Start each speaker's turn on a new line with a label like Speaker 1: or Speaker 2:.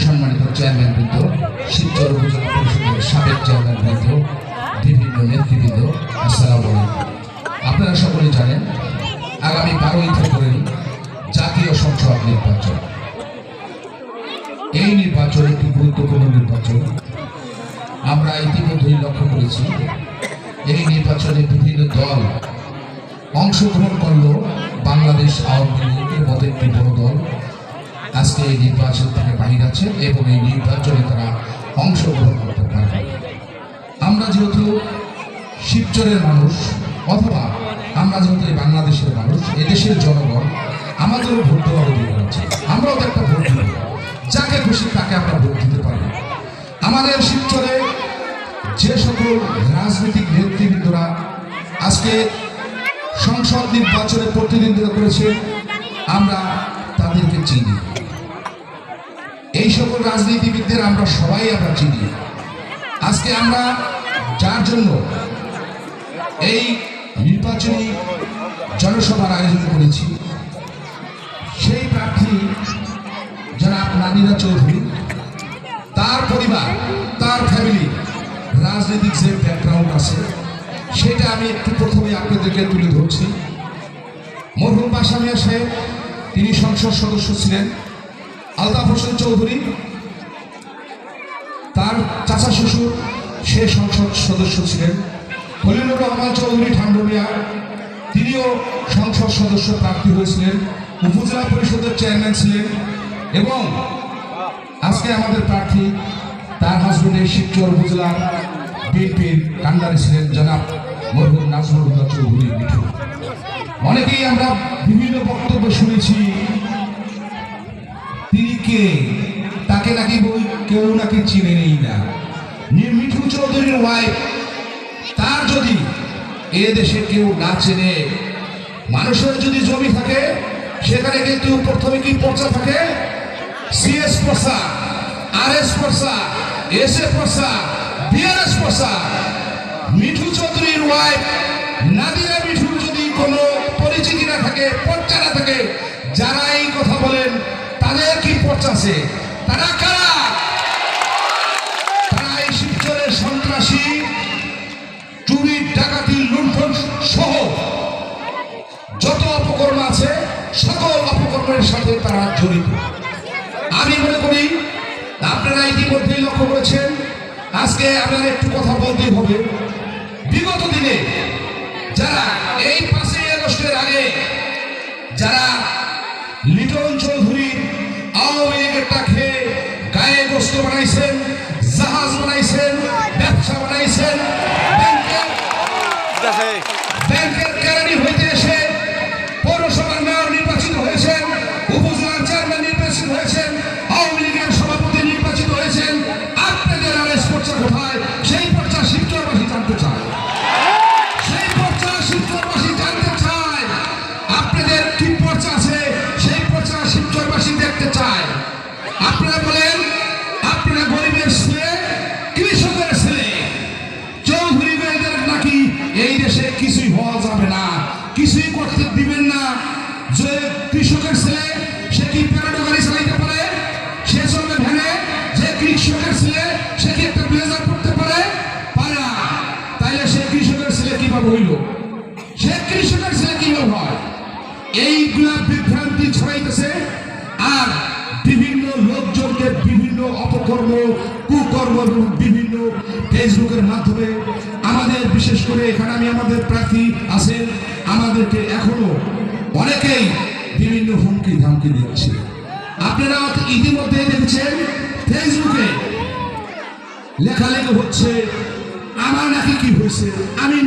Speaker 1: সম্মানিত চেয়ারম্যানবৃন্দ, শিবচর উপজেলা পরিষদের সাবেক চেয়ারম্যানবৃন্দ, বিভিন্ন নেতৃবৃন্দ, আসসালামু আলাইকুম। আপনারা সকলে জানেন আগামী 12ই ফেব্রুয়ারি জাতীয় সংসদ নির্বাচন। এই নির্বাচন একটি গুরুত্বপূর্ণ নির্বাচন। আমরা ইতিমধ্যেই লক্ষ্য করেছি এই নির্বাচনে বিভিন্ন দল অংশগ্রহণ করল। বাংলাদেশ আওয়ামী লীগের মতো একটি বড় দল আজকে এই নির্বাচন থেকে বাহির আছে এবং এই নির্বাচনে তারা অংশগ্রহণ করতে পারবে। আমরা যেহেতু শিবচরের মানুষ অথবা আমরা যেহেতু এই বাংলাদেশের মানুষ, এদেশের জনগণ, আমাদেরও ভোট দেওয়ার অধিকার আছে। আমরাও তো একটা ভোট দিব, যাকে খুশি তাকে আমরা ভোট দিতে পারি। আমাদের শিবচরে যে সকল রাজনৈতিক নেতৃবৃন্দরা আজকে সংসদ নির্বাচনে প্রতিদ্বন্দ্বিতা করেছে আমরা তাদেরকে চিনি। এই সকল রাজনীতিবিদদের আমরা সবাই চিনি। আজকে আমরা যার জন্য এই নির্বাচনী জনসভার আয়োজন করেছি সেই প্রার্থী জনাব নাদিরা চৌধুরী, তার পরিবার, তার ফ্যামিলি, রাজনৈতিক যে ব্যাকগ্রাউন্ড আছে সেটা আমি একটু প্রথমে আপনাদেরকে তুলে ধরছি। মরহুম বাশা মিয়া সাহেব তিনি সংসদ সদস্য ছিলেন। আলতাফ হোসেন চৌধুরী তার চাচা শ্বশুর সে সংসদ সদস্য ছিলেন। খলিলুর রহমান চৌধুরী ঠান্ডমিয়া তিনিও সংসদ সদস্য প্রার্থী হয়েছিলেন, উপজেলা পরিষদের চেয়ারম্যান ছিলেন এবং আজকে আমাদের প্রার্থী তার হাজবেন্ডের শিবচর উপজেলার বিএনপির কান্ডারি ছিলেন জনাব মরহুম নাজমুল হুদা চৌধুরী মিঠু। অনেকেই আমরা বিভিন্ন বক্তব্য শুনেছি তিনি কে, তাকে নাকি কেউ নাকি চিনে নেই না। মিঠু চৌধুরীর ওয়াইফ, তার যদি এ দেশে কেউ না চেনে, মানুষের যদি জমি থাকে সেখানে কিন্তু প্রথমে কি পর্চা থাকে, সিএস পর্চা, আরএস পর্চা, এসএ পর্চা, বিআরএস পর্চা। মিঠু চৌধুরীর ওয়াইফ নাদিরা মিঠুর যদি কোনো পরিচিতি না থাকে, পর্চা না থাকে, যারা এই কথা বলেন তাদের কি পর্চা আছে? তারা কারা? তারা এই শিবচরের সন্ত্রাসী, চুরি, ডাকাতি, লুণ্ঠন সহ যত অপকর্ম আছে সকল অপকর্মের সাথে তারা জড়িত। আমি মনে করি আপনারা ইতিমধ্যেই লক্ষ্য করেছেন, আজকে আপনার একটু কথা বলতেই হবে। বিগত দিনে যারা এই 5ই আগস্টের আগে যারা লিটন চৌধুরী আওয়ামী লীগেরটা খেয়ে গায়ে গোস্ত বানাইছেন, জাহাজ বানাইছেন, ব্যবসা বানাইছেন, ব্যাংকের কেরানি হইতে এসে পৌরসভার মেয়র নির্বাচিত হয়েছেন, উপজেলার চেয়ারম্যান নির্বাচিত হয়েছেন, আওয়ামী লীগের সভাপতি নির্বাচিত হয়েছেন। আপনাদের আরএস পর্চা কোথায়? সেই পর্চা শিবচরবাসী জানতে চায়। সেই পর্চা শিবচরবাসী জানতে চায়। আপনাদের কি পর্চা আছে সেই পর্চা শিবচরবাসী দেখতে চায়। আপনারা বলেন আপনারা গরিবের ছেলে, কৃষকের ছেলে, চৌধুরী ভাইদের নাকি এই দেশে কিছুই হওয়া যাবে না, কিছুই করতে দিবেন না। যে কৃষকের ছেলে সে কি প্যারাডো গাড়ি চালাইতে পারে? সে চলবে ভ্যানে। যে কৃষকের ছেলে সে কি একটা ব্লেজার পড়তে পারে? পারে না। তাইলে সে কৃষকের ছেলে কিভাবে হইল? সে কৃষকের ছেলে কিভাবে হয়? এইগুলা বিভ্রান্তি ছড়াইতেছে আর বিভিন্ন লোকজনকে বিভিন্ন অপকর্ম, কুকর্ম এবং বিভিন্ন ফেসবুকের মাধ্যমে আমাদের, বিশেষ করে এখানে আমি আমাদের প্রার্থী আছেন, আমাদেরকে এখনো অনেকেই বিভিন্ন হুমকি ধামকি দিচ্ছে। আপনারা ইতিমধ্যে দেখেছেন ফেসবুকে লেখালেখি হচ্ছে আমার নাকি কি হয়েছে, আমি